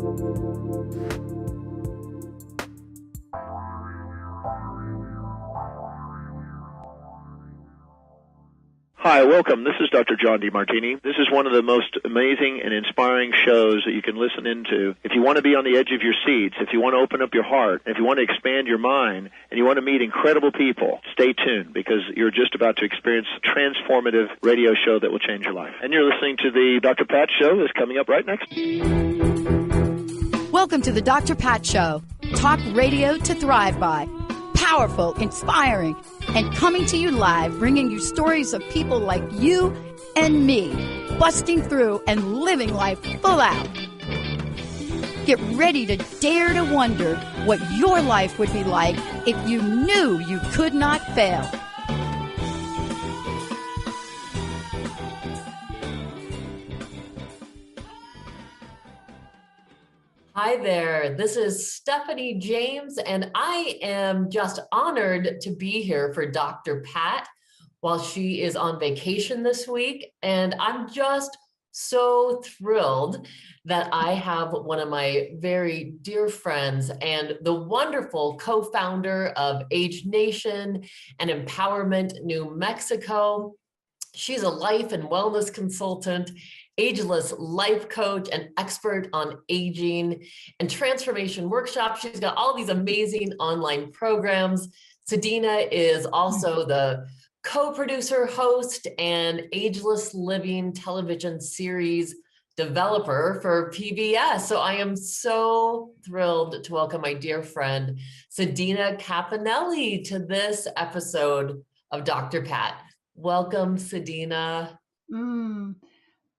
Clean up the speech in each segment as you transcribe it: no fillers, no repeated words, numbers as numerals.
Hi, welcome. This is Dr. John DeMartini. This is one of the most amazing and inspiring shows that you can listen into. If you want to be on the edge of your seats, if you want to open up your heart, if you want to expand your mind, and you want to meet incredible people, stay tuned because you're just about to experience a transformative radio show that will change your life. And you're listening to the Dr. Pat Show that's coming up right next. Welcome to the Dr. Pat Show. Talk radio to thrive by. Powerful, inspiring, and coming to you live, bringing you stories of people like you and me, busting through and living life full out. Get ready to dare to wonder what your life would be like if you knew you could not fail. Hi there, this is Stephanie James, and I am just honored to be here for Dr. Pat while she is on vacation this week. And I'm just so thrilled that I have one of my very dear friends and the wonderful co-founder of AgeNation and Empowerment New Mexico. She's a life and wellness consultant, Ageless Life Coach, and expert on aging and transformation workshops. She's got all these amazing online programs. Sedena is also the co-producer, host, and Ageless Living Television Series developer for PBS. So I am so thrilled to welcome my dear friend, Sedena Cappannelli, to this episode of Dr. Pat. Welcome, Sedena.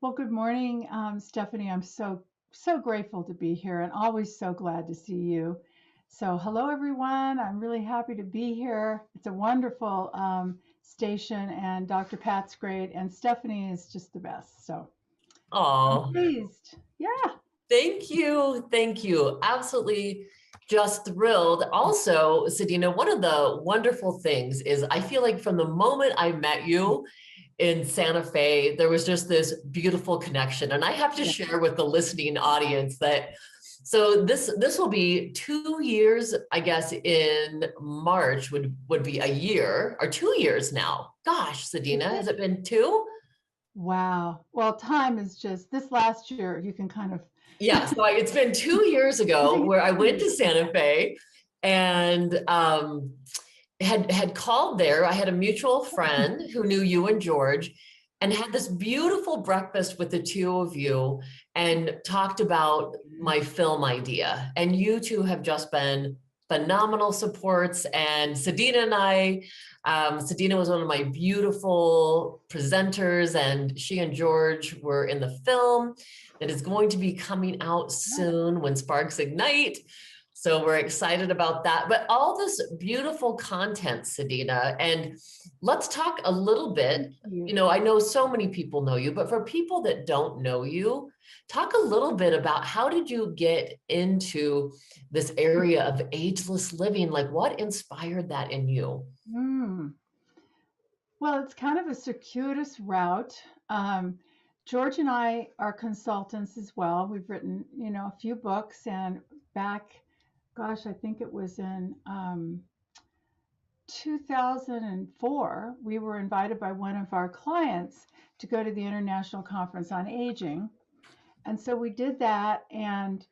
Well, good morning, Stephanie. I'm so grateful to be here and always so glad to see you. So hello, everyone. I'm really happy to be here. It's a wonderful station, and Dr. Pat's great, and Stephanie is just the best. So I'm pleased. Yeah. Thank you. Thank you. Absolutely just thrilled. Also, Sedena, one of the wonderful things is I feel like from the moment I met you in Santa Fe, there was just this beautiful connection. And I have to share with the listening audience that, so this will be 2 years, I guess in March would be a year, or 2 years now. Gosh, Sedena, has it been 2? Wow. Well, time is just, this last year, you can kind of. Yeah, so it's been 2 years ago where I went to Santa Fe and had called there. I had a mutual friend who knew you and George and had this beautiful breakfast with the two of you and talked about my film idea. And you two have just been phenomenal supports. And Sedena and I, Sedena was one of my beautiful presenters, and she and George were in the film that is going to be coming out soon when Sparks Ignite. So we're excited about that, but all this beautiful content, Sedena, and let's talk a little bit, you know, I know so many people know you, but for people that don't know you, talk a little bit about how did you get into this area of ageless living? Like what inspired that in you? Well, it's kind of a circuitous route. George and I are consultants as well. We've written, you know, a few books, and back, gosh, I think it was in 2004, we were invited by one of our clients to go to the International Conference on Aging. And so we did that, and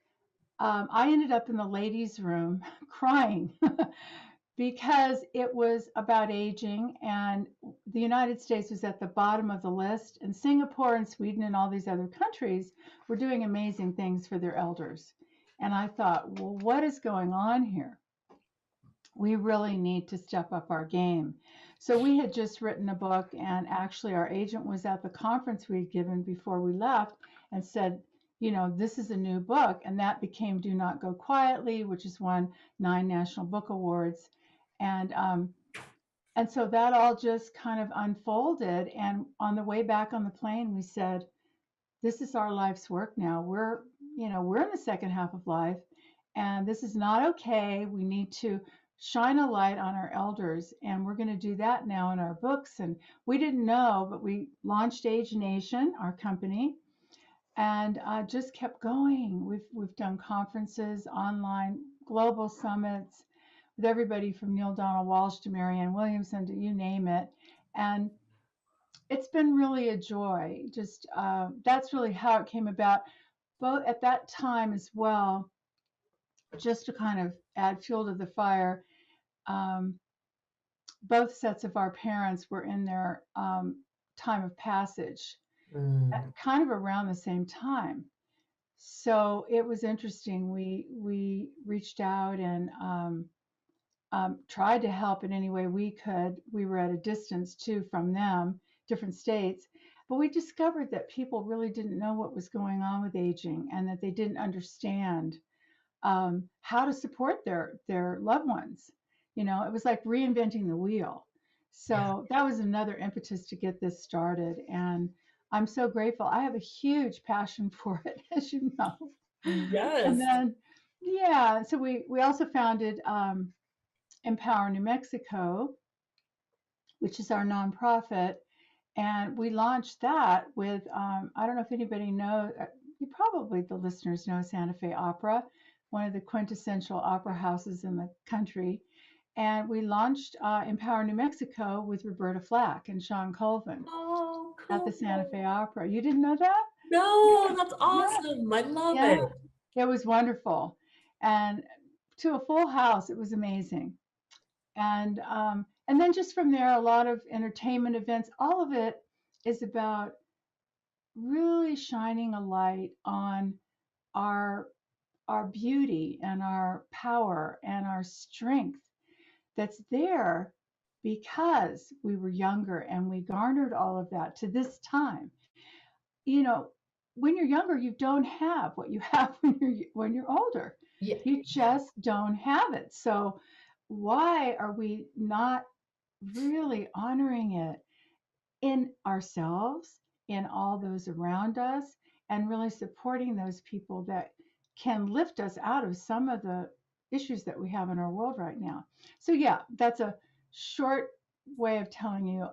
I ended up in the ladies' room crying because it was about aging, and the United States was at the bottom of the list, and Singapore and Sweden and all these other countries were doing amazing things for their elders. And I thought, well, what is going on here? We really need to step up our game. So we had just written a book, and actually our agent was at the conference we had given before we left and said, you know, this is a new book. And that became Do Not Go Quietly, which has won 9 National Book Awards. And so that all just kind of unfolded. And on the way back on the plane, we said, this is our life's work now. We're in the second half of life, and this is not okay. We need to shine a light on our elders, and we're going to do that now in our books. And we didn't know, but we launched AgeNation, our company, and just kept going. We've done conferences, online, global summits with everybody from Neil Donald Walsh to Marianne Williamson to you name it. And it's been really a joy. Just that's really how it came about. Both at that time as well, just to kind of add fuel to the fire, um, both sets of our parents were in their time of passage at kind of around the same time. So it was interesting. We reached out and tried to help in any way we could. We were at a distance too from them, different states, but we discovered that people really didn't know what was going on with aging and that they didn't understand how to support their loved ones. You know, it was like reinventing the wheel. So that was another impetus to get this started, and I'm so grateful. I have a huge passion for it, as you know. And Yes. then, yeah, so we also founded Empower New Mexico, which is our nonprofit, and we launched that with I don't know if anybody knows. You probably the listeners know Santa Fe Opera, one of the quintessential opera houses in the country. And we launched Empower New Mexico with Roberta Flack and Sean Colvin Oh, at the cool. Santa Fe Opera. You didn't know that? No, Yeah, that's yeah, awesome. I love yeah. it. It was wonderful. And to a full house, it was amazing. And then just from there, a lot of entertainment events. All of it is about really shining a light on our our beauty and our power and our strength that's there because we were younger and we garnered all of that to this time. You know, when you're younger, you don't have what you have when you're older. Yeah. You just don't have it. So why are we not really honoring it in ourselves, in all those around us, and really supporting those people that can lift us out of some of the issues that we have in our world right now? So yeah, that's a short way of telling you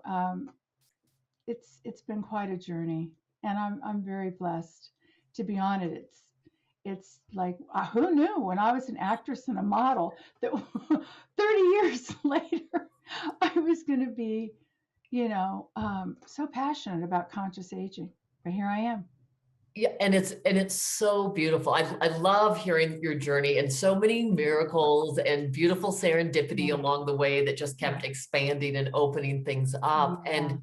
it's been quite a journey, and I'm very blessed to be on it. It's like who knew when I was an actress and a model that 30 years later I was going to be, so passionate about conscious aging. But here I am. Yeah, and it's so beautiful. I love hearing your journey and so many miracles and beautiful serendipity Yeah, along the way that just kept expanding and opening things up. yeah, And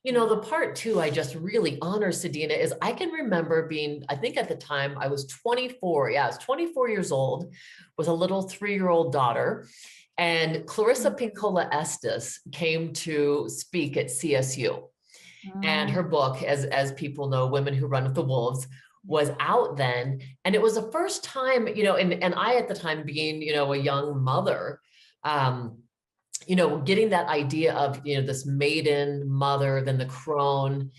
the part too I just really honor, Sedena, is I can remember being, I think at the time I was 24. Yeah, I was 24 years old with a little 3-year-old daughter. And Clarissa Pinkola Estes came to speak at CSU. And her book, as people know, Women Who Run with the Wolves, was out then. And it was the first time, and I at the time being, a young mother, getting that idea of, this maiden mother, then the crone.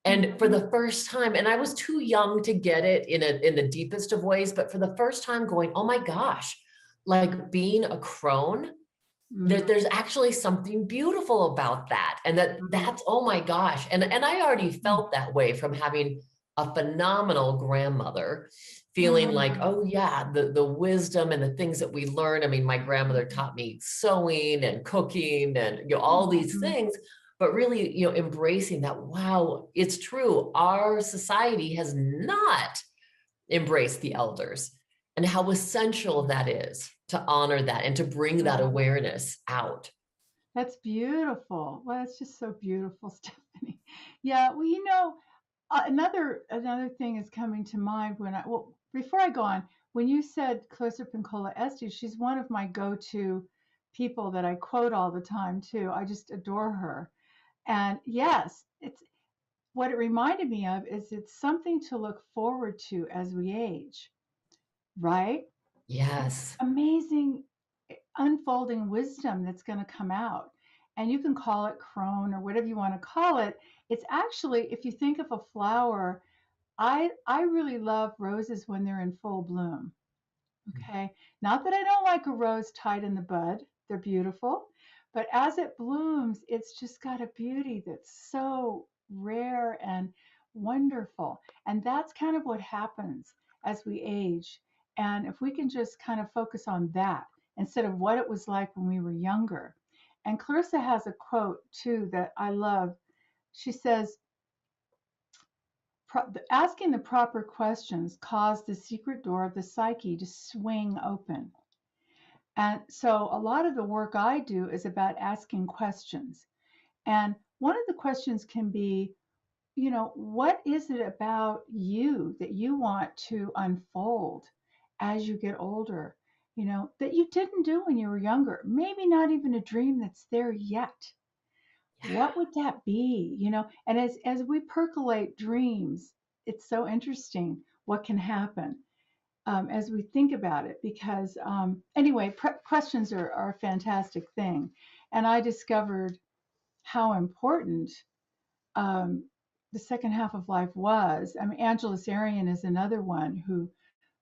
And for the first time, and I was too young to get it in the deepest of ways, but for the first time going, oh my gosh, like being a crone, there's actually something beautiful about that. And that's, oh my gosh. And I already felt that way from having a phenomenal grandmother, feeling like, oh yeah, the wisdom and the things that we learn. I mean, my grandmother taught me sewing and cooking and all these things, but really, embracing that, wow, it's true. Our society has not embraced the elders, and how essential that is to honor that and to bring that awareness out. That's beautiful. Well, that's just so beautiful, Stephanie. Yeah, well, another thing is coming to mind before I go on, when you said Clarissa Pinkola Estes, she's one of my go-to people that I quote all the time too. I just adore her. And yes, it's what it reminded me of is it's something to look forward to as we age, right? Yes. Amazing unfolding wisdom that's going to come out. And you can call it crone or whatever you want to call it. It's actually, if you think of a flower, I really love roses when they're in full bloom. Okay. Not that I don't like a rose tied in the bud. They're beautiful. But as it blooms, it's just got a beauty that's so rare and wonderful. And that's kind of what happens as we age. And if we can just kind of focus on that instead of what it was like when we were younger. And Clarissa has a quote too that I love. She says, asking the proper questions cause the secret door of the psyche to swing open. And so a lot of the work I do is about asking questions. And one of the questions can be, what is it about you that you want to unfold as you get older, that you didn't do when you were younger? Maybe not even a dream that's there yet. What would that be? And as we percolate dreams, it's so interesting what can happen as we think about it. Because anyway, questions are a fantastic thing. And I discovered how important the second half of life was. I mean, Ageless is another one who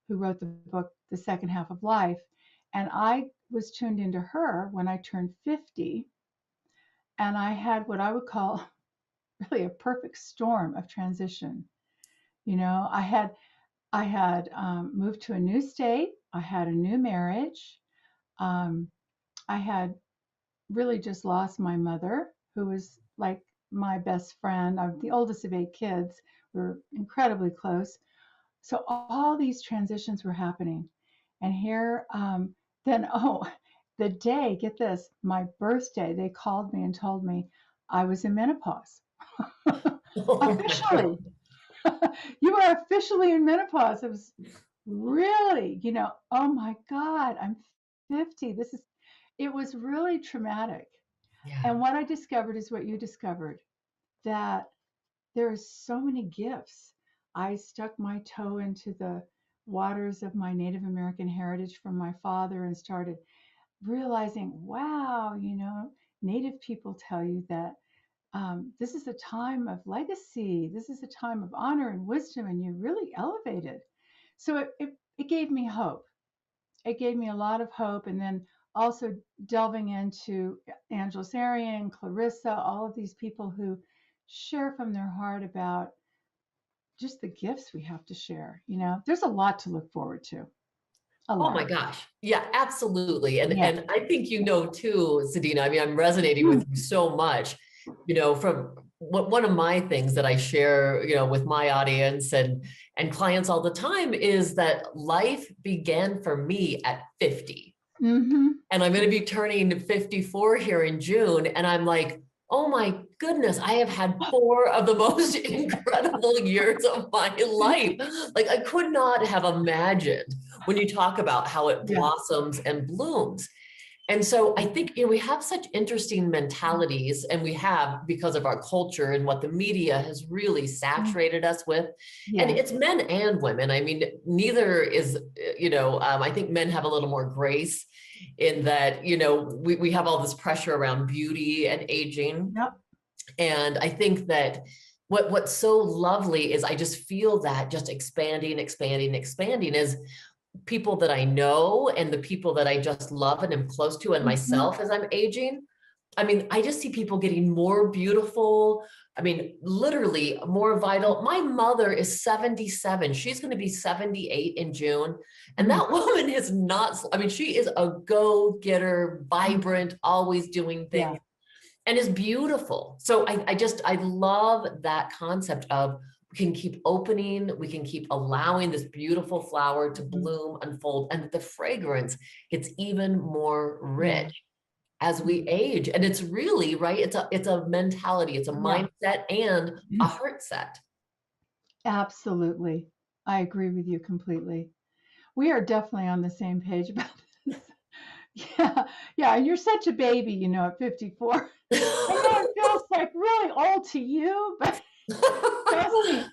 wrote the book, The Second Half of Life. And I was tuned into her when I turned 50. And I had what I would call really a perfect storm of transition. I had moved to a new state. I had a new marriage. I had really just lost my mother, who was like my best friend. I'm the oldest of 8 kids. We're incredibly close. So all these transitions were happening. And here, the day, get this, my birthday, they called me and told me I was in menopause. Officially. You are officially in menopause. It was really, oh my God, I'm 50. It was really traumatic. Yeah. And what I discovered is what you discovered, that there are so many gifts. I stuck my toe into the waters of my Native American heritage from my father and started realizing, wow, Native people tell you that this is a time of legacy. This is a time of honor and wisdom, and you're really elevated. So it gave me hope. It gave me a lot of hope. And then also delving into Ageless, Clarissa, all of these people who share from their heart about just the gifts we have to share. There's a lot to look forward to. Oh my gosh. Yeah, absolutely. And Yeah. and I think too, Sedena, I mean, I'm resonating with you so much, from one of my things that I share, with my audience and clients all the time is that life began for me at 50. Mm-hmm. And I'm going to be turning 54 here in June. And I'm like, oh my goodness, I have had 4 of the most incredible years of my life. Like, I could not have imagined when you talk about how it blossoms and blooms. And so I think, we have such interesting mentalities, and we have because of our culture and what the media has really saturated us with. Yeah. And it's men and women. I mean, neither is, I think men have a little more grace in that, we have all this pressure around beauty and aging. Yep. And I think that what's so lovely is I just feel that just expanding is people that I know and the people that I just love and am close to, and myself as I'm aging. I mean, I just see people getting more beautiful. I mean, literally more vital. My mother is 77. She's going to be 78 in June. And that woman is not, she is a go-getter, vibrant, always doing things, and is beautiful. So I love that concept of, we can keep opening, we can keep allowing this beautiful flower to bloom, unfold, and the fragrance gets even more rich as we age. And it's really, right, it's a mentality, it's a mindset and a heart set. Absolutely. I agree with you completely. We are definitely on the same page about this. Yeah. And you're such a baby, at 54. I know it feels like really old to you, but trust me.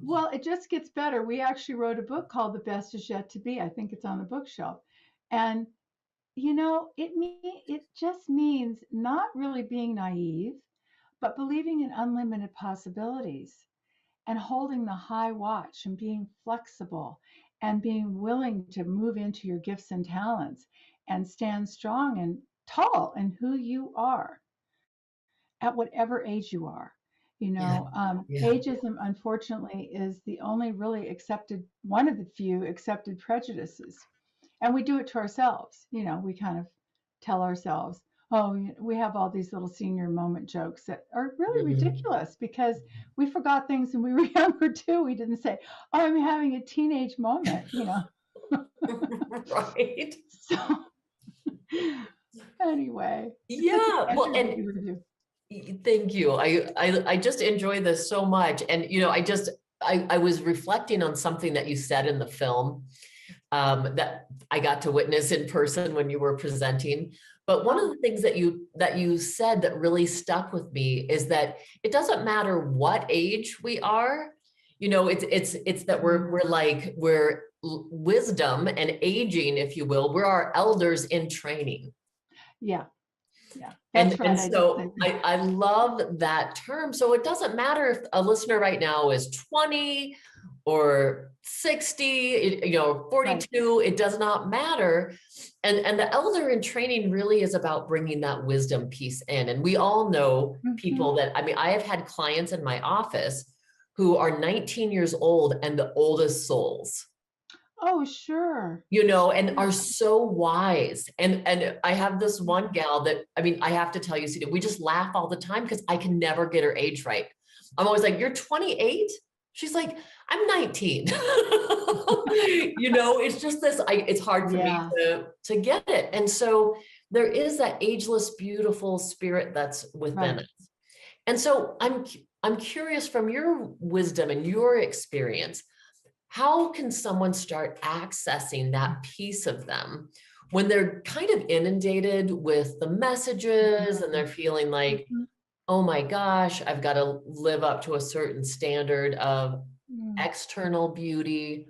Well, it just gets better. We actually wrote a book called The Best Is Yet to Be. I think it's on the bookshelf. And, it just means not really being naive, but believing in unlimited possibilities and holding the high watch and being flexible and being willing to move into your gifts and talents and stand strong and tall in who you are at whatever age you are. Yeah. Yeah. Ageism, unfortunately, is the only really one of the few accepted prejudices. And we do it to ourselves. We kind of tell ourselves, oh, we have all these little senior moment jokes that are really ridiculous because we forgot things when we were younger too. We didn't say, oh, I'm having a teenage moment, Right. So anyway, it's such Yeah. a Well, pleasure to and be with you. thank you. I just enjoy this so much. And, I was reflecting on something that you said in the film that I got to witness in person when you were presenting. But one of the things that you said that really stuck with me is that it doesn't matter what age we are. It's that we're wisdom and aging, if you will. We're our elders in training. Yeah. That's right. And so I love that term. So it doesn't matter if a listener right now is 20 or 60, 42, right. It does not matter. And the elder in training really is about bringing that wisdom piece in. And we all know people that, I have had clients in my office who are 19 years old and the oldest souls. Oh, sure. And are so wise. And I have this one gal that, I have to tell you, Sedena, we just laugh all the time because I can never get her age right. I'm always like, you're 28? She's like, I'm 19. It's just this, it's hard for me to get it. And so there is that ageless, beautiful spirit that's within us. And so I'm curious, from your wisdom and your experience, how can someone start accessing that piece of them when they're kind of inundated with the messages and they're feeling like, oh my gosh, I've got to live up to a certain standard of external beauty?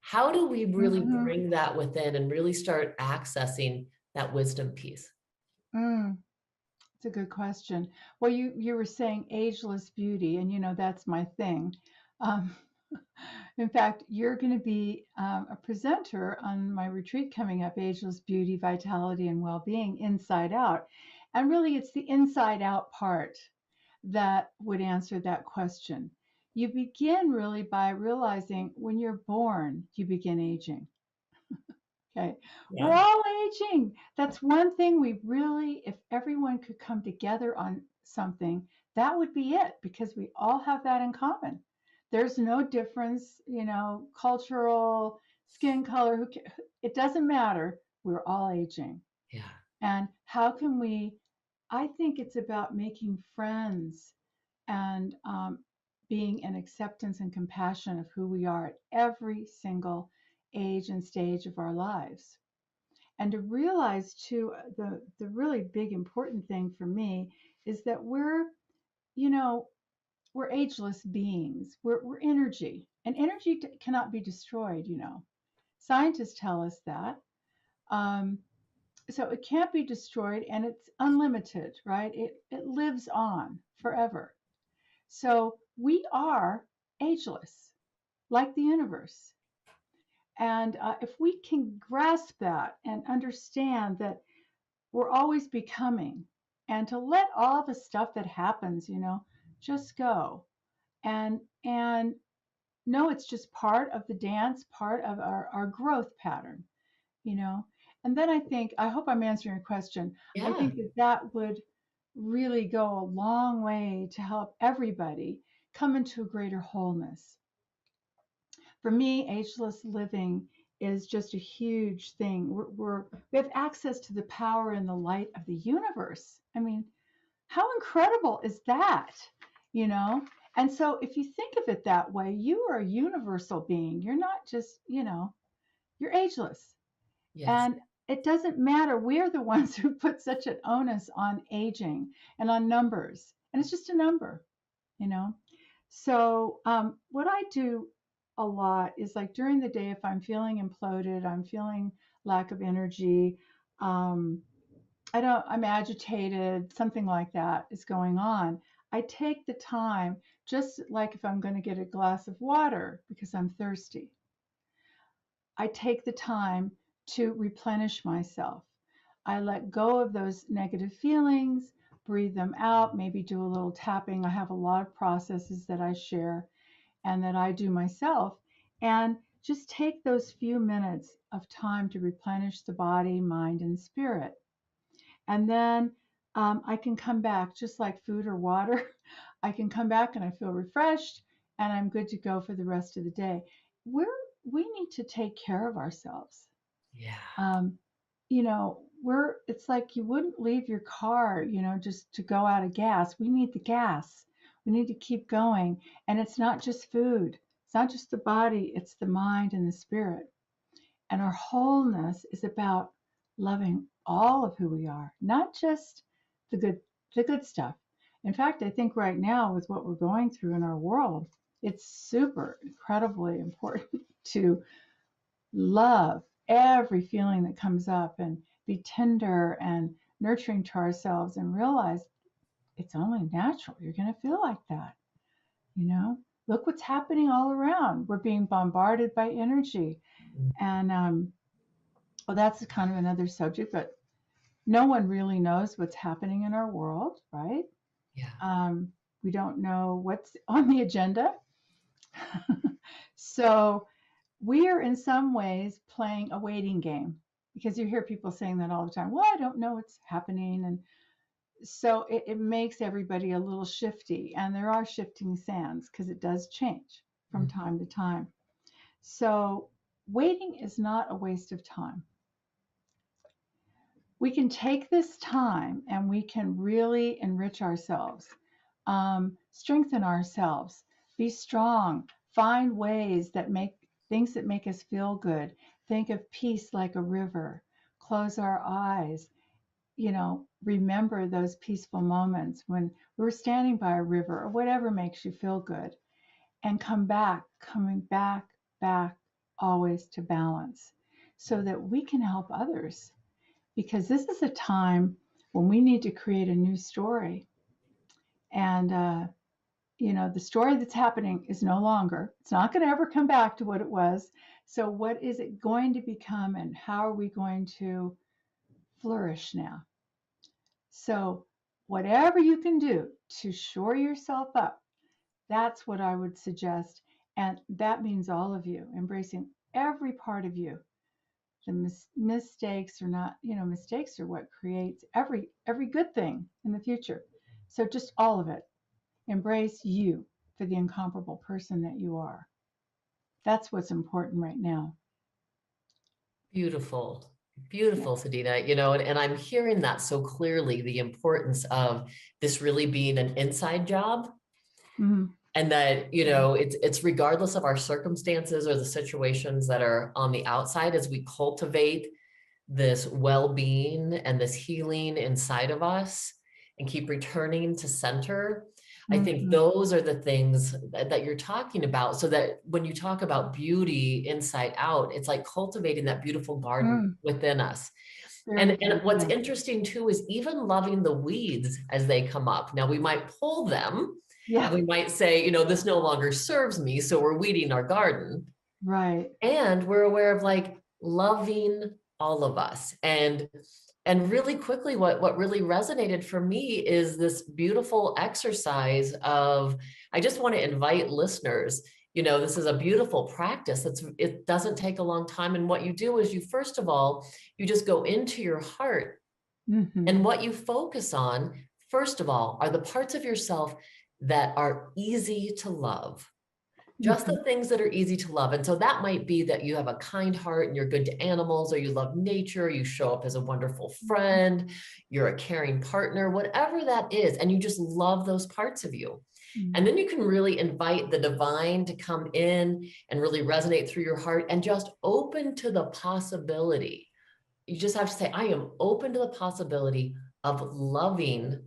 How do we really bring that within and really start accessing that wisdom piece? It's a good question. Well, you were saying ageless beauty, and that's my thing. In fact, you're going to be a presenter on my retreat coming up, Ageless Beauty, Vitality, and Wellbeing, Inside Out. And really, it's the inside out part that would answer that question. You begin really by realizing when you're born, you begin aging. Okay. Yeah. We're all aging. That's one thing we really, if everyone could come together on something, that would be it, because we all have that in common. There's no difference, cultural, skin color, it doesn't matter. We're all aging. Yeah. And how can I think it's about making friends and being in acceptance and compassion of who we are at every single age and stage of our lives. And to realize too, the really big important thing for me is that we're ageless beings. We're energy, and energy cannot be destroyed. Scientists tell us that. So it can't be destroyed, and it's unlimited, right? It lives on forever. So we are ageless, like the universe. And if we can grasp that and understand that we're always becoming, and to let all the stuff that happens, just go, and no, it's just part of the dance, part of our growth pattern, And then I hope I'm answering your question. Yeah. I think that would really go a long way to help everybody come into a greater wholeness. For me, ageless living is just a huge thing. We have access to the power and the light of the universe. How incredible is that? And so if you think of it that way, you are a universal being. You're not just, you're ageless. Yes. And it doesn't matter. We're the ones who put such an onus on aging and on numbers. And it's just a number, So what I do a lot is, like, during the day, if I'm feeling imploded, I'm feeling lack of energy, I'm agitated, something like that is going on, I take the time, just like if I'm going to get a glass of water because I'm thirsty, I take the time to replenish myself. I let go of those negative feelings. breathe them out, maybe do a little tapping. I have a lot of processes that I share and that I do myself. And just take those few minutes of time to replenish the body, mind, and spirit. And then I can come back just like food or water. I can come back and I feel refreshed and I'm good to go for the rest of the day. We need to take care of ourselves. Yeah. You know, it's like you wouldn't leave your car, you know, just to go out of gas. We need the gas. We need to keep going. And it's not just food. It's not just the body, it's the mind and the spirit. And our wholeness is about loving all of who we are, not just the good stuff. In fact, I think right now with what we're going through in our world, it's super incredibly important to love every feeling that comes up and be tender and nurturing to ourselves and realize it's only natural. You're going to feel like that. You know, look what's happening all around. We're being bombarded by energy. And well, that's kind of another subject, but no one really knows what's happening in our world, right? Yeah. We don't know what's on the agenda. So we are in some ways playing a waiting game, because you hear people saying that all the time. Well, I don't know what's happening. And so it makes everybody a little shifty, and there are shifting sands because it does change from time to time. So waiting is not a waste of time. We can take this time and we can really enrich ourselves, strengthen ourselves, be strong, find ways that make things that make us feel good. Think of peace like a river. Close our eyes. You know, remember those peaceful moments when we were standing by a river or whatever makes you feel good, and coming back, always to balance so that we can help others. Because this is a time when we need to create a new story. And, you know, the story that's happening is no longer, it's not going to ever come back to what it was. So what is it going to become, and how are we going to flourish now? So whatever you can do to shore yourself up, that's what I would suggest. And that means all of you, embracing every part of you. The mistakes are not, you know, mistakes are what creates every good thing in the future. So just all of it. Embrace you for the incomparable person that you are. That's what's important right now. Beautiful. Beautiful, Sedena. You know, and I'm hearing that so clearly, the importance of this really being an inside job. Mm-hmm. And that, you know, it's regardless of our circumstances or the situations that are on the outside, as we cultivate this well-being and this healing inside of us and keep returning to center. I think those are the things that you're talking about. So that when you talk about beauty inside out, it's like cultivating that beautiful garden within us. And what's interesting too is even loving the weeds as they come up. Now we might pull them. Yeah. And we might say, you know, this no longer serves me, so we're weeding our garden. Right. And we're aware of like loving all of us. And really quickly, what really resonated for me is this beautiful exercise of, I just want to invite listeners, you know, this is a beautiful practice. It doesn't take a long time. And what you do is you, first of all, you just go into your heart. And what you focus on, first of all, are the parts of yourself that are easy to love. Just the things that are easy to love. And so that might be that you have a kind heart and you're good to animals, or you love nature, you show up as a wonderful friend, you're a caring partner, whatever that is. And you just love those parts of you. And then you can really invite the divine to come in and really resonate through your heart and just open to the possibility. You just have to say, I am open to the possibility of loving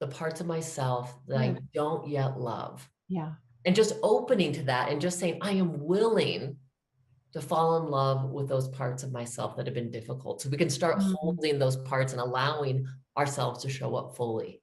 the parts of myself that I don't yet love. Yeah. And just opening to that and just saying, I am willing to fall in love with those parts of myself that have been difficult. So we can start holding those parts and allowing ourselves to show up fully.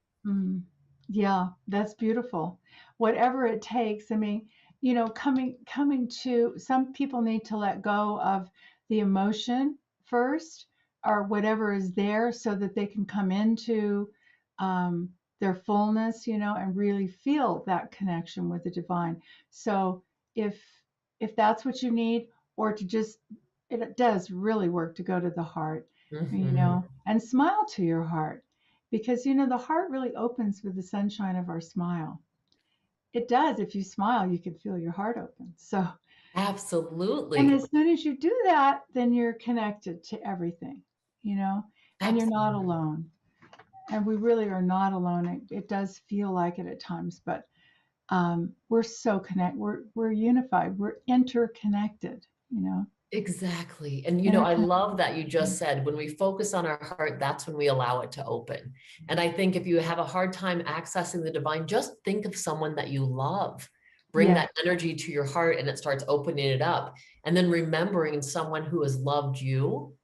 Yeah, that's beautiful. Whatever it takes. I mean, you know, coming to, some people need to let go of the emotion first, or whatever is there, so that they can come into their fullness, and really feel that connection with the divine. So if that's what you need, or to just, it does really work to go to the heart, and smile to your heart, because the heart really opens with the sunshine of our smile. It does. If you smile, you can feel your heart open. So, Absolutely. and as soon as you do that, then you're connected to everything, and you're not alone. And we really are not alone. It does feel like it at times, but we're so connected. We're unified. We're interconnected. Exactly. And, I love that you just said, when we focus on our heart, that's when we allow it to open. And I think if you have a hard time accessing the divine, just think of someone that you love. Bring that energy to your heart and it starts opening it up. And then remembering someone who has loved you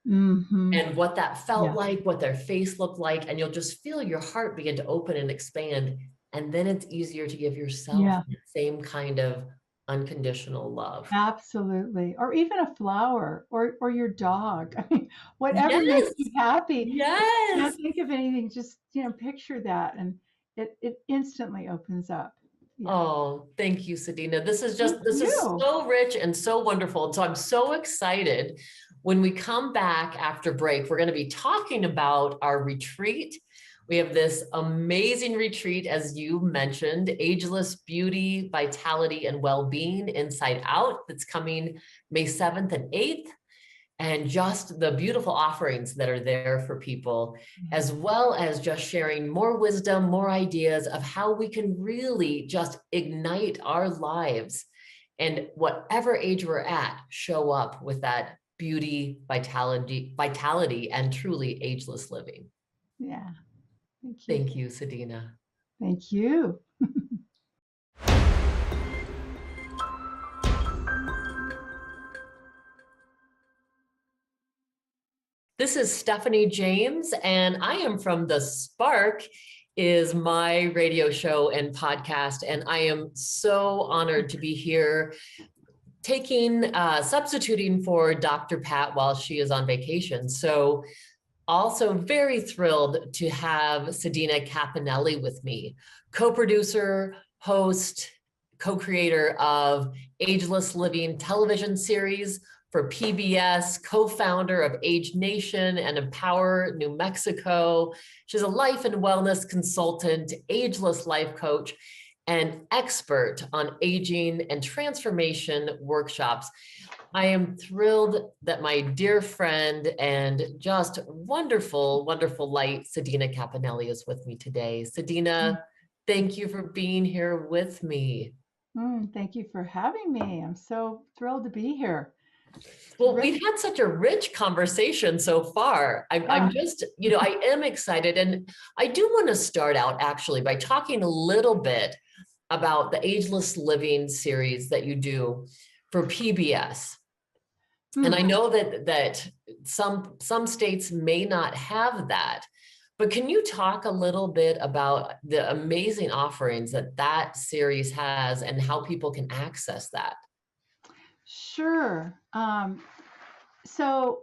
and what that felt like, what their face looked like, and you'll just feel your heart begin to open and expand. And then it's easier to give yourself the same kind of unconditional love. Absolutely. Or even a flower, or your dog. I mean, whatever makes you happy. Yes. Can't think of anything. Just, picture that, and it instantly opens up. Oh, thank you, Sedena. This is so rich and so wonderful. And so I'm so excited. When we come back after break, we're going to be talking about our retreat. We have this amazing retreat, as you mentioned, Ageless Beauty, Vitality, and Wellbeing Inside Out, that's coming May 7th and 8th. And just the beautiful offerings that are there for people, as well as just sharing more wisdom, more ideas of how we can really just ignite our lives, and whatever age we're at, show up with that beauty, vitality, and truly ageless living. Yeah. Thank you. Thank you, Sedena. Thank you. This is Stephanie James, and I am from The Spark, is my radio show and podcast. And I am so honored to be here substituting for Dr. Pat while she is on vacation. So also very thrilled to have Sedena Cappannelli with me, co-producer, host, co-creator of Ageless Living Television Series for PBS, co-founder of AgeNation and Empower New Mexico. She's a life and wellness consultant, ageless life coach, and expert on aging and transformation workshops. I am thrilled that my dear friend and just wonderful, wonderful light, Sedena Cappannelli, is with me today. Sedena, thank you for being here with me. Thank you for having me. I'm so thrilled to be here. Well, we've had such a rich conversation so far. I'm just, I am excited. And I do want to start out actually by talking a little bit about the Ageless Living series that you do for PBS. And I know that some states may not have that, but can you talk a little bit about the amazing offerings that series has and how people can access that? Sure. So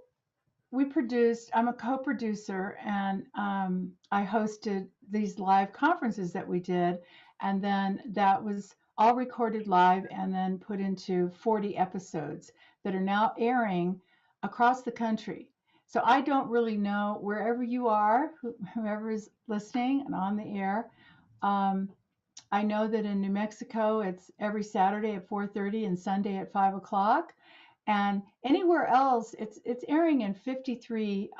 I'm a co-producer, and I hosted these live conferences that we did, and then that was all recorded live and then put into 40 episodes that are now airing across the country. So I don't really know, wherever you are, whoever is listening and on the air. I know that in New Mexico, it's every Saturday at 4:30 and Sunday at 5 o'clock. And anywhere else, it's airing in 53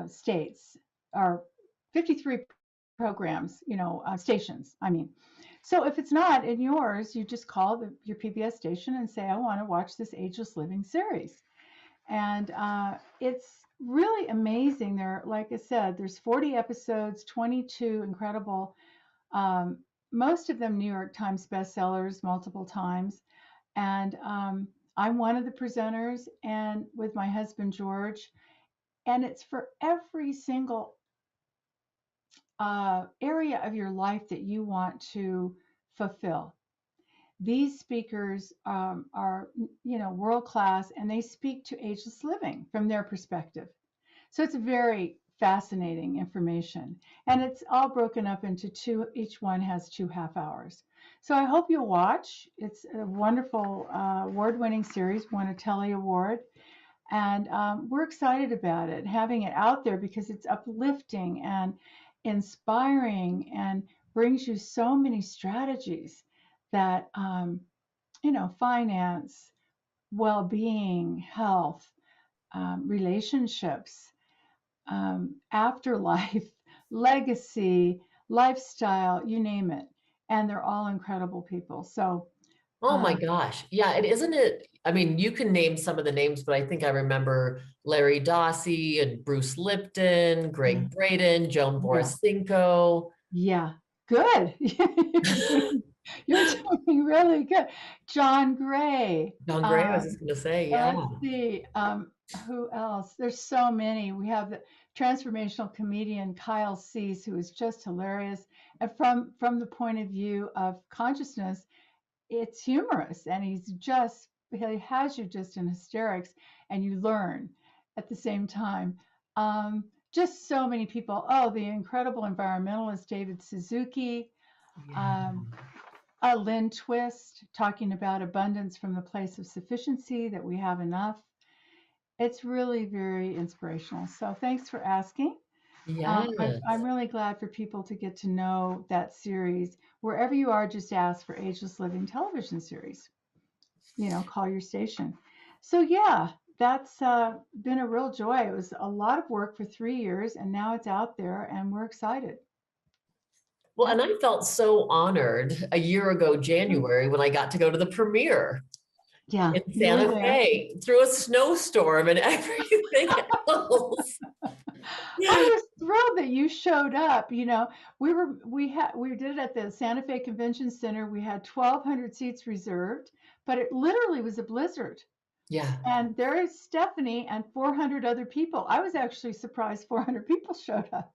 states, or 53 programs, stations, I mean. So if it's not in yours, you just call your PBS station and say, I want to watch this Ageless Living series. And it's really amazing. Like I said, there's 40 episodes, 22 incredible, most of them New York Times bestsellers multiple times. And I'm one of the presenters, and with my husband, George, and it's for every single area of your life that you want to fulfill. These speakers are, world class, and they speak to ageless living from their perspective. So it's very fascinating information. And it's all broken up into two, each one has 2 half hours. So I hope you'll watch. It's a wonderful award-winning series, won a Telly Award. And we're excited about it, having it out there because it's uplifting and inspiring and brings you so many strategies that, finance, well-being, health, relationships, afterlife, legacy, lifestyle, you name it. And they're all incredible people. So, Oh my gosh. Yeah, isn't it? I mean, you can name some of the names, but I think I remember Larry Dossey and Bruce Lipton, Greg Braden, Joan Borasinko. Yeah, good. You're doing really good. John Gray. John Gray, I was just going to say, yeah. Let's see. Who else? There's so many. We have the transformational comedian Kyle Cease, who is just hilarious. And from the point of view of consciousness, it's humorous, and he has you just in hysterics, and you learn at the same time. Just so many people. Oh, the incredible environmentalist David Suzuki, Lynn Twist, talking about abundance from the place of sufficiency, that we have enough. It's really very inspirational. So thanks for asking. Yes. I'm really glad for people to get to know that series. Wherever you are, just ask for Ageless Living Television Series. Call your station. So yeah, that's been a real joy. It was a lot of work for 3 years, and now it's out there, and we're excited. Well, and I felt so honored a year ago, January, when I got to go to the premiere. Yeah, in Santa Fe through a snowstorm and everything else. I was thrilled that you showed up. We did it at the Santa Fe Convention Center. We had 1,200 seats reserved, but it literally was a blizzard. Yeah. And there is Stephanie and 400 other people. I was actually surprised 400 people showed up.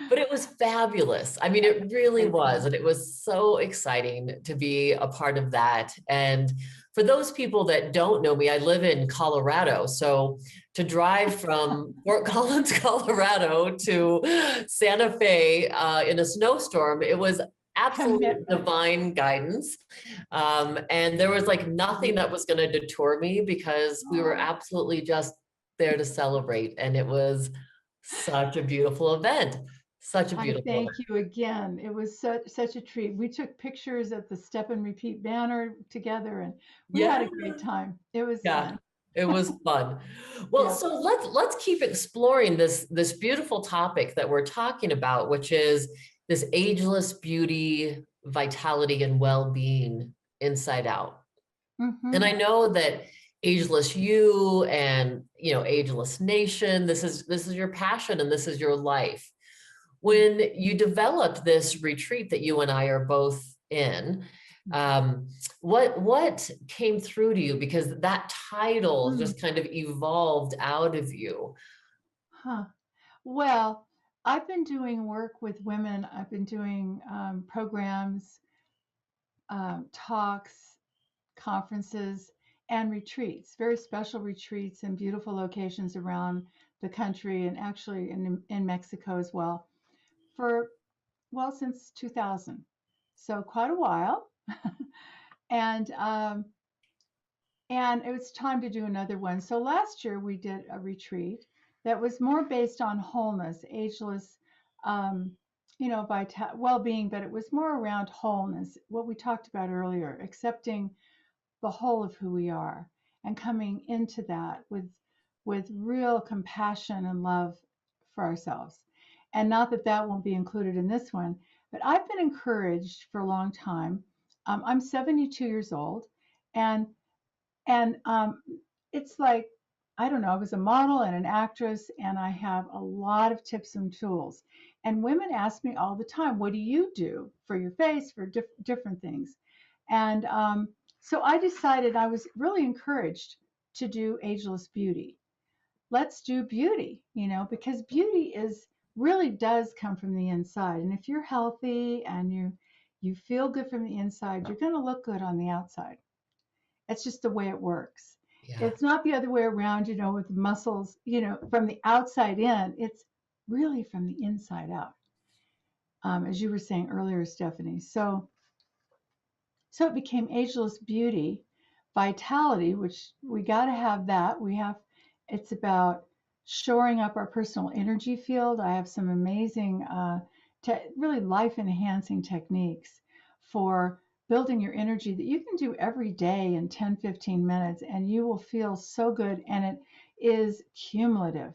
But it was fabulous. I mean, it really was. And it was so exciting to be a part of that. And for those people that don't know me, I live in Colorado. So to drive from Fort Collins, Colorado to Santa Fe in a snowstorm, it was absolute divine guidance. And there was like nothing that was going to deter me, because we were absolutely just there to celebrate. And it was such a beautiful event. Such a beautiful Thank you again. It was such a treat. We took pictures at the Step and Repeat banner together, and we had a great time. It was fun. It was fun. Well, so let's keep exploring this beautiful topic that we're talking about, which is this ageless beauty, vitality, and well-being inside out. Mm-hmm. And I know that Ageless You and Ageless Nation, this is your passion and this is your life. When you developed this retreat that you and I are both in, what came through to you? Because that title just kind of evolved out of you. Well, I've been doing work with women. I've been doing programs, talks, conferences, and retreats, very special retreats in beautiful locations around the country, and actually in Mexico as well, since 2000. So quite a while. And it was time to do another one. So last year we did a retreat that was more based on wholeness, ageless, well-being, but it was more around wholeness, what we talked about earlier, accepting the whole of who we are and coming into that with real compassion and love for ourselves. And not that won't be included in this one, but I've been encouraged for a long time. I'm 72 years old, and it's like, I don't know, I was a model and an actress, and I have a lot of tips and tools. And women ask me all the time, what do you do for your face, for different things? And so I decided, I was really encouraged to do Ageless Beauty. Let's do beauty, because beauty really does come from the inside. And if you're healthy and you feel good from the inside, you're going to look good on the outside. It's just the way it works. Yeah. It's not the other way around, with muscles, from the outside in. It's really from the inside out, as you were saying earlier, Stephanie. So it became Ageless Beauty Vitality, which we got to have that. It's about shoring up our personal energy field. I have some amazing, really life enhancing techniques for building your energy that you can do every day in 10, 15 minutes, and you will feel so good. And it is cumulative.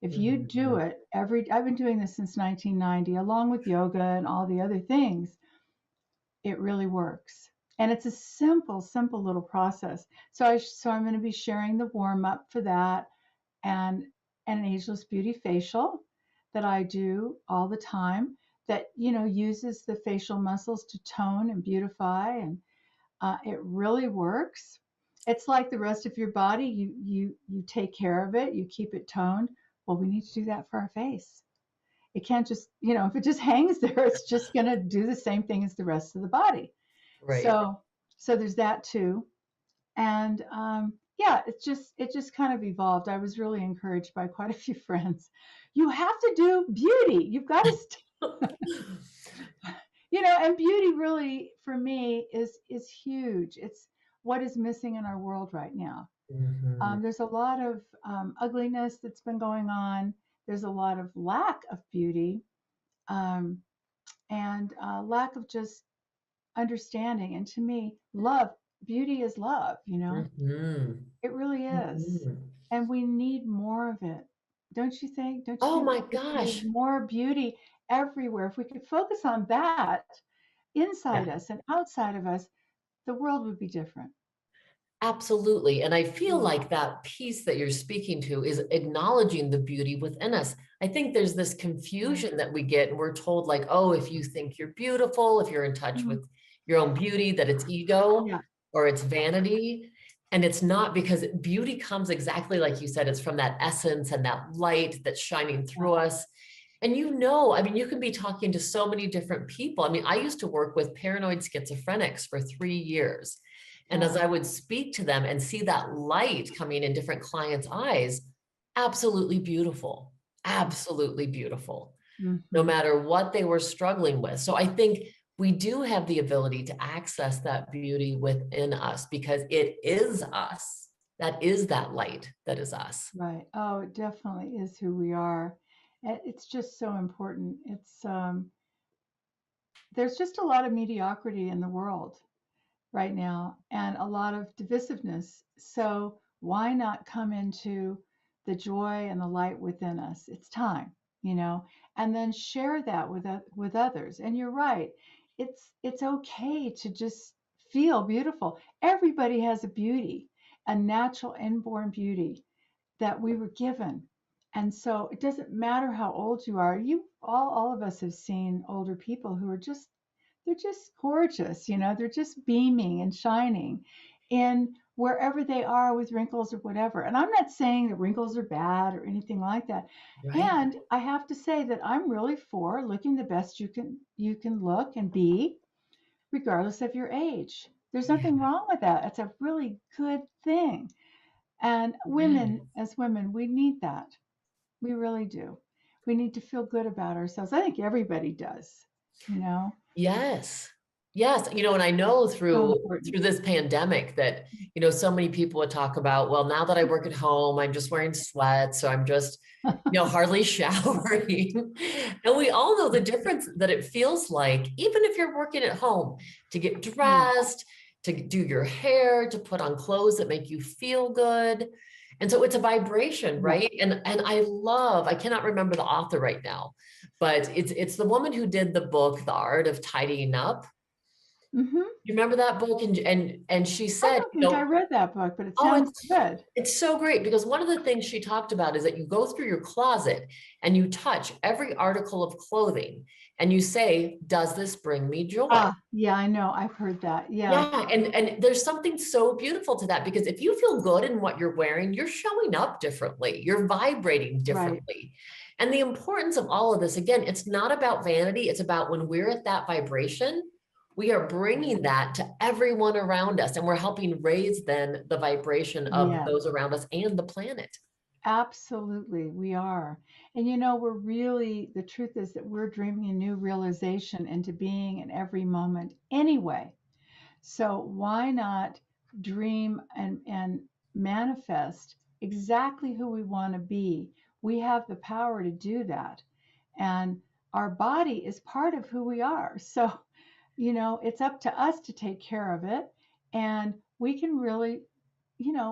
If you do it I've been doing this since 1990, along with yoga and all the other things, it really works. And it's a simple, simple little process. So I'm going to be sharing the warm up for that, and an Ageless Beauty facial that I do all the time that, uses the facial muscles to tone and beautify. And it really works. It's like the rest of your body. You take care of it. You keep it toned. Well, we need to do that for our face. It can't just, if it just hangs there, it's just going to do the same thing as the rest of the body. Right. So there's that too. And yeah, it just kind of evolved. I was really encouraged by quite a few friends. You have to do beauty. You've got to, and beauty really for me is huge. It's what is missing in our world right now. There's a lot of ugliness that's been going on. There's a lot of lack of beauty, and lack of just understanding. And to me, beauty is love, It really is. And we need more of it. Don't you think? Oh my gosh. There's more beauty everywhere. If we could focus on that inside us and outside of us, the world would be different. Absolutely. And I feel like that piece that you're speaking to is acknowledging the beauty within us. I think there's this confusion that we get, and we're told like, oh, if you think you're beautiful, if you're in touch with your own beauty, that it's ego or it's vanity. And it's not, because beauty comes exactly like you said, it's from that essence and that light that's shining through us. And you can be talking to so many different people. I mean, I used to work with paranoid schizophrenics for 3 years. And as I would speak to them and see that light coming in different clients' eyes, absolutely beautiful, absolutely beautiful, no matter what they were struggling with. So I think we do have the ability to access that beauty within us because it is us. That is that light that is us. Right. Oh, it definitely is who we are. It's just so important. It's there's just a lot of mediocrity in the world right now and a lot of divisiveness. So why not come into the joy and the light within us? It's time, and then share that with others. And you're right. It's okay to just feel beautiful. Everybody has a beauty, a natural inborn beauty that we were given. And so it doesn't matter how old you are. All of us have seen older people who are they're just gorgeous, they're just beaming and shining in wherever they are with wrinkles or whatever. And I'm not saying that wrinkles are bad or anything like that. Right. And I have to say that I'm really for looking the best you can look and be, regardless of your age. There's nothing wrong with that. It's a really good thing. And as women, we need that. We really do. We need to feel good about ourselves. I think everybody does, Yes. And I know through this pandemic that, so many people would talk about, well, now that I work at home, I'm just wearing sweats. So I'm just, hardly showering. And we all know the difference that it feels like, even if you're working at home, to get dressed, to do your hair, to put on clothes that make you feel good. And so it's a vibration, right? And I cannot remember the author right now, but it's the woman who did the book, The Art of Tidying Up. You remember that book? And she said, I don't think I read that book, but it sounds good. It's so great because one of the things she talked about is that you go through your closet and you touch every article of clothing and you say, does this bring me joy? Yeah, I know. I've heard that. Yeah. And there's something so beautiful to that because if you feel good in what you're wearing, you're showing up differently. You're vibrating differently. Right. And the importance of all of this, again, it's not about vanity. It's about when we're at that vibration, we are bringing that to everyone around us and we're helping raise then the vibration of those around us and the planet. Absolutely, we are. And the truth is that we're dreaming a new realization into being in every moment anyway. So why not dream and manifest exactly who we want to be? We have the power to do that. And our body is part of who we are. So, it's up to us to take care of it. And we can really,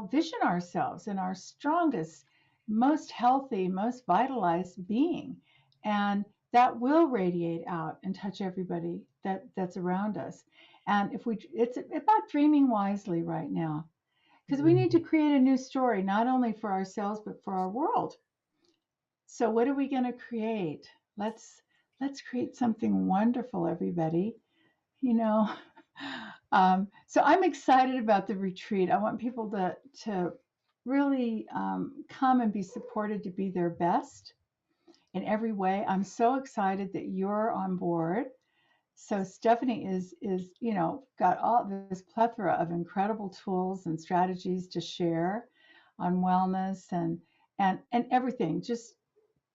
vision ourselves in our strongest, most healthy, most vitalized being. And that will radiate out and touch everybody that's around us. And it's about dreaming wisely right now, because we need to create a new story, not only for ourselves, but for our world. So what are we going to create? Let's create something wonderful, everybody. You know, so I'm excited about the retreat. I want people to really come and be supported to be their best in every way. I'm so excited that you're on board. So Stephanie is got all this plethora of incredible tools and strategies to share on wellness and everything. Just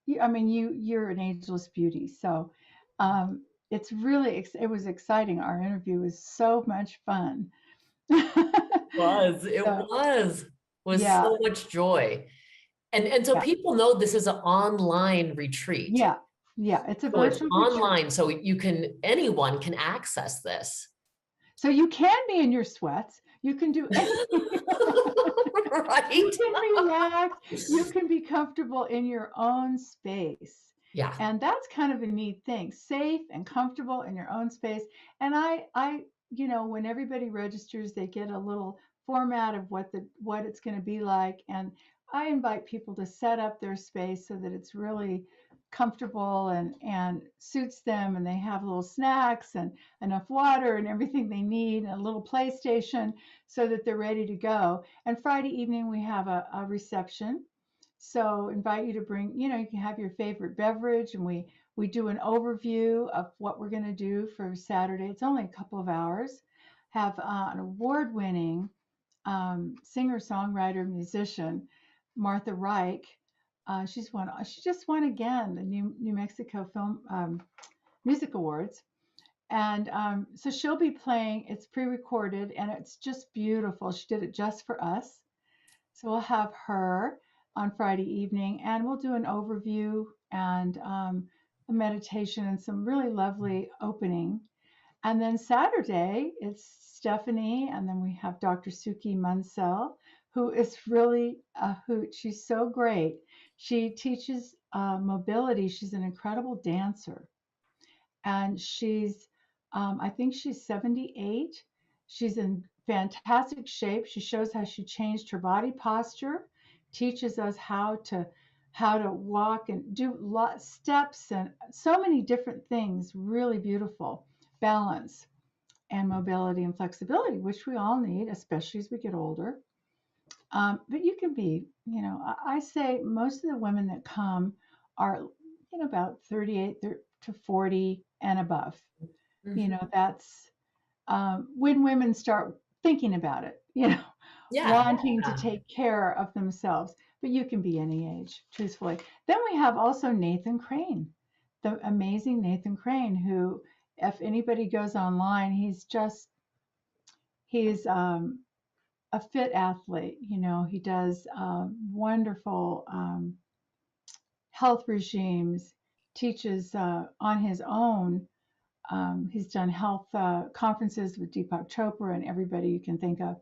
you're an ageless beauty. So it's really it was exciting. Our interview was so much fun. It So, was yeah, so much joy. And so yeah, people know this is an online retreat. yeah, yeah. It's a So it's virtual retreat. online, so anyone can access this. So you can be in your sweats. You can do anything. Right? You can relax. You can be comfortable in your own space. Yeah. And that's kind of a neat thing. Safe and comfortable in your own space. And when everybody registers, they get a little format of what it's going to be like. And I invite people to set up their space so that it's really comfortable and suits them, and they have little snacks and enough water and everything they need, and a little PlayStation so that they're ready to go. And Friday evening we have a reception. So invite you to bring, you can have your favorite beverage, and we do an overview of what we're going to do for Saturday. It's only a couple of hours. Have an award-winning singer, songwriter, musician, Martha Reich. She just won again the New Mexico Film Music Awards. And so she'll be playing. It's pre-recorded and it's just beautiful. She did it just for us. So we'll have her on Friday evening, and we'll do an overview and a meditation and some really lovely opening. And then Saturday, it's Stephanie, and then we have Dr. Suki Munsell, who is really a hoot. She's so great. She teaches mobility. She's an incredible dancer. And I think she's 78. She's in fantastic shape. She shows how she changed her body posture, teaches us how to walk and do steps and so many different things. Really beautiful. Balance and mobility and flexibility, which we all need, especially as we get older. But you can be, I say most of the women that come are, about 38 to 40 and above. Mm-hmm. That's when women start thinking about it, wanting to take care of themselves. But you can be any age, truthfully. Then we have also Nathan Crane, the amazing Nathan Crane, who, if anybody goes online, he's a fit athlete. He does wonderful health regimes, teaches on his own. He's done health conferences with Deepak Chopra and everybody you can think of.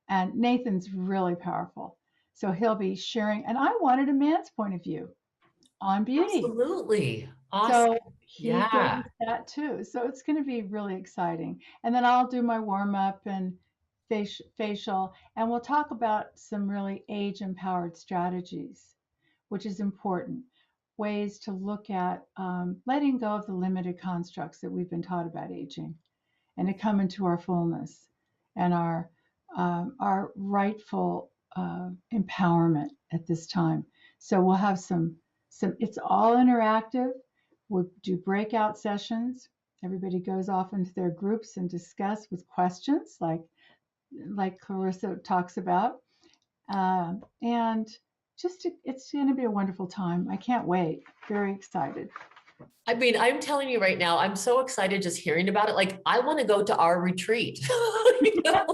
And Nathan's really powerful. So he'll be sharing. And I wanted a man's point of view on beauty. Absolutely. Awesome. So he brings that too. So it's going to be really exciting. And then I'll do my warm up and facial, and we'll talk about some really age empowered strategies, which is important. Ways to look at letting go of the limited constructs that we've been taught about aging, and to come into our fullness and our rightful empowerment at this time. So we'll have some. It's all interactive. We'll do breakout sessions. Everybody goes off into their groups and discuss with questions, like Clarissa talks about, and it's going to be a wonderful time. I can't wait. Very excited. I mean, I'm telling you right now, I'm so excited just hearing about it. Like, I want to go to our retreat. You know?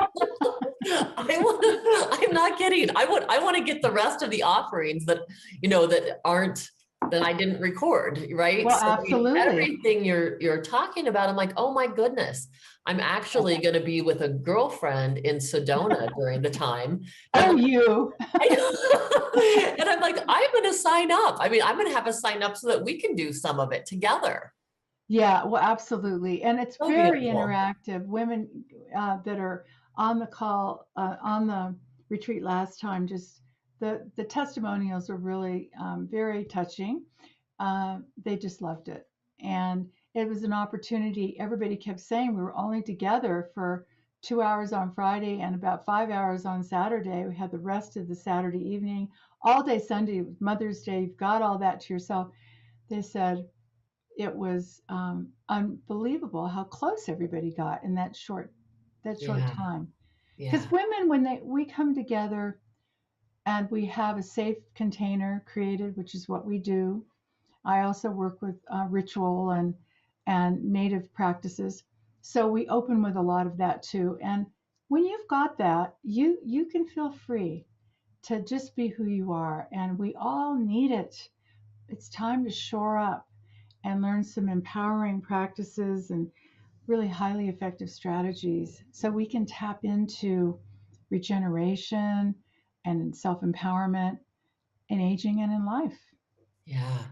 I'm not kidding. I want to get the rest of the offerings that, that I didn't record, right? Well, So, absolutely. everything you're talking about, I'm like, oh my goodness. I'm actually going to be with a girlfriend in Sedona during the time. Oh, you. And I'm like, I'm going to sign up. I mean, I'm going to have a sign up so that we can do some of it together. Yeah, well, absolutely. And it's So very beautiful. interactive. Women that are on the call, on the retreat last time, just the testimonials are really very touching. They just loved it. And it was an opportunity. Everybody kept saying we were only together for 2 hours on Friday and about 5 hours on Saturday. We had the rest of the Saturday evening, all day Sunday, Mother's Day. You've got all that to yourself. They said it was unbelievable how close everybody got in that short time. Because women, when we come together and we have a safe container created, which is what we do. I also work with ritual and native practices. So we open with a lot of that too. And when you've got that, you can feel free to just be who you are. And we all need it. It's time to shore up and learn some empowering practices and really highly effective strategies so we can tap into regeneration and self-empowerment in aging and in life. Yeah.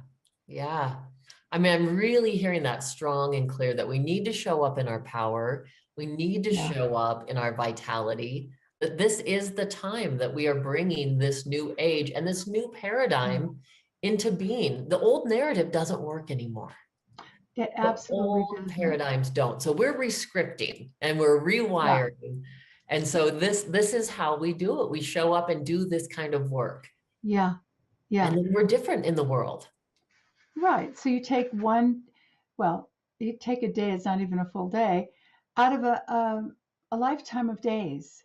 I mean, I'm really hearing that strong and clear that we need to show up in our power. We need to show up in our vitality, that this is the time that we are bringing this new age and this new paradigm into being. The old narrative doesn't work anymore. It absolutely doesn't. Paradigms don't. So we're rescripting and we're rewiring. Yeah. And so this is how we do it. We show up and do this kind of work. Yeah. And then we're different in the world. Right. So you take you take a day, it's not even a full day, out of a lifetime of days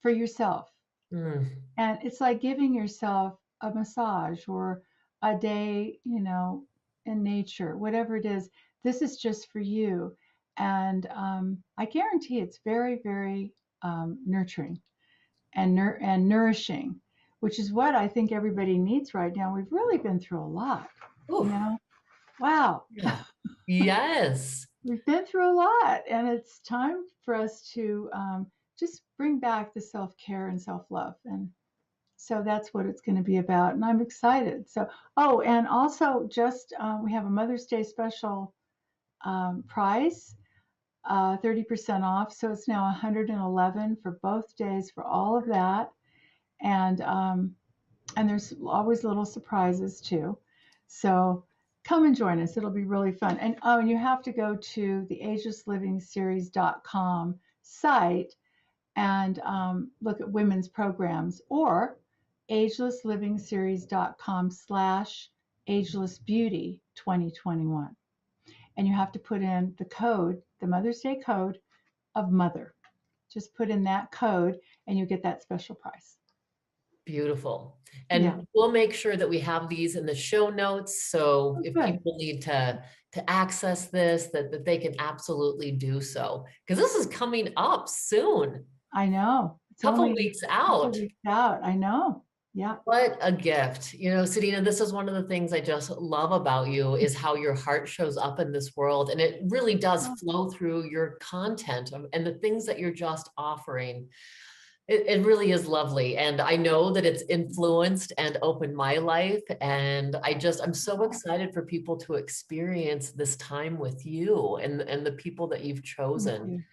for yourself. And it's like giving yourself a massage or a day, in nature, whatever it is. This is just for you. And I guarantee it's very, very nurturing and nourishing, which is what I think everybody needs right now. We've really been through a lot. Ooh. Wow. Yeah. Yes. We've been through a lot, and it's time for us to just bring back the self-care and self-love. And so that's what it's going to be about. And I'm excited. So, and also just we have a Mother's Day special price, 30% off. So it's now $111 for both days for all of that. And there's always little surprises too. So come and join us. It'll be really fun. And you have to go to the AgelessLivingSeries.com site and look at women's programs, or AgelessLivingSeries.com/AgelessBeauty2021. And you have to put in the code, the Mother's Day code of mother. Just put in that code and you get that special price. Beautiful. And we'll make sure that we have these in the show notes. So if people need to access this, that they can absolutely do so. Because this is coming up soon. I know. It's a couple weeks out. I know. Yeah. What a gift. Sedena, this is one of the things I just love about you is how your heart shows up in this world. And it really does flow through your content and the things that you're just offering. It really is lovely. And I know that it's influenced and opened my life. And I'm so excited for people to experience this time with you and the people that you've chosen.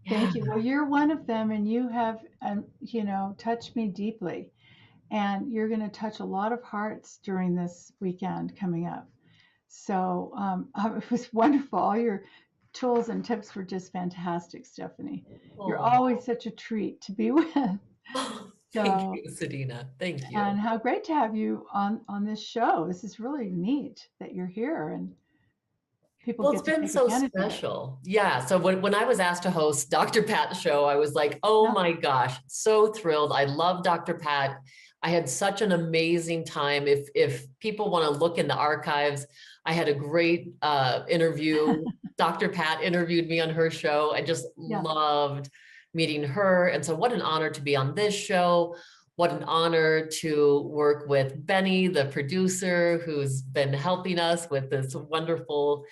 Thank you. Well, you're one of them, and you have, touched me deeply. And you're going to touch a lot of hearts during this weekend coming up. So it was wonderful. All your tools and tips were just fantastic, Stephanie. You're always such a treat to be with. Thank you, Sedena. Thank you. And how great to have you on this show. This is really neat that you're here and people it's been so special. Yeah. So when I was asked to host Dr. Pat's show, I was like, oh my gosh, so thrilled. I love Dr. Pat. I had such an amazing time. If people want to look in the archives, I had a great interview. Dr. Pat interviewed me on her show. I just loved meeting her. And so what an honor to be on this show. What an honor to work with Benny, the producer, who's been helping us with this wonderful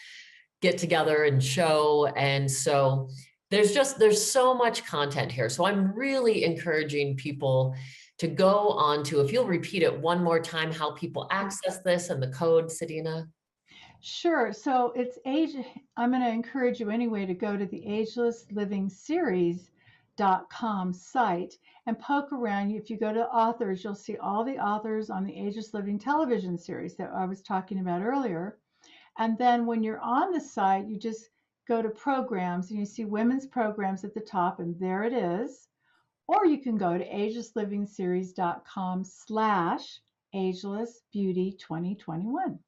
get together and show. And so there's so much content here. So I'm really encouraging people to go on to, if you'll repeat it one more time, how people access this and the code, Sedena. Sure. So I'm going to encourage you anyway to go to the Ageless Living Series.com site and poke around. If you go to authors, you'll see all the authors on the Ageless Living Television Series that I was talking about earlier. And then when you're on the site, you just go to programs and you see women's programs at the top, and there it is. Or you can go to agelesslivingseries.com/agelessbeauty2021.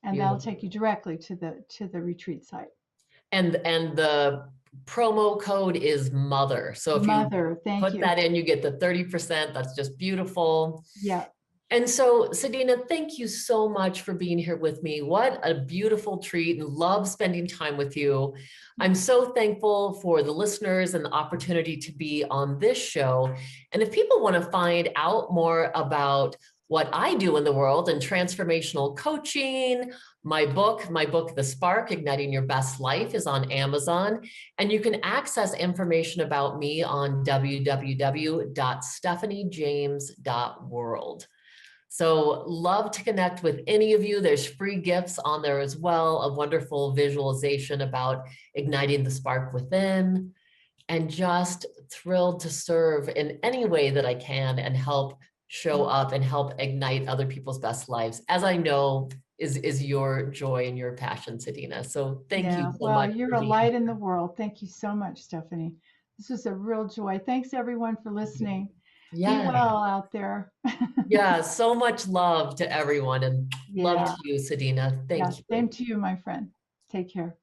And that'll take you directly to the retreat site. And the promo code is MOTHER. So if you put that in, you get the 30%. That's just beautiful. Yeah. And so, Sedena, thank you so much for being here with me. What a beautiful treat, and love spending time with you. I'm so thankful for the listeners and the opportunity to be on this show. And if people want to find out more about what I do in the world and transformational coaching, my book, The Spark, Igniting Your Best Life, is on Amazon. And you can access information about me on www.stephaniejames.world. So love to connect with any of you. There's free gifts on there as well, a wonderful visualization about igniting the spark within, and just thrilled to serve in any way that I can and help show up and help ignite other people's best lives, as I know is your joy and your passion, Sedena. So thank you so much. Well, you're a light in the world. Thank you so much, Stephanie. This was a real joy. Thanks everyone for listening. Be well out there. Yeah, so much love to everyone, and love to you, Sedena. Thank you. Same to you, my friend. Take care.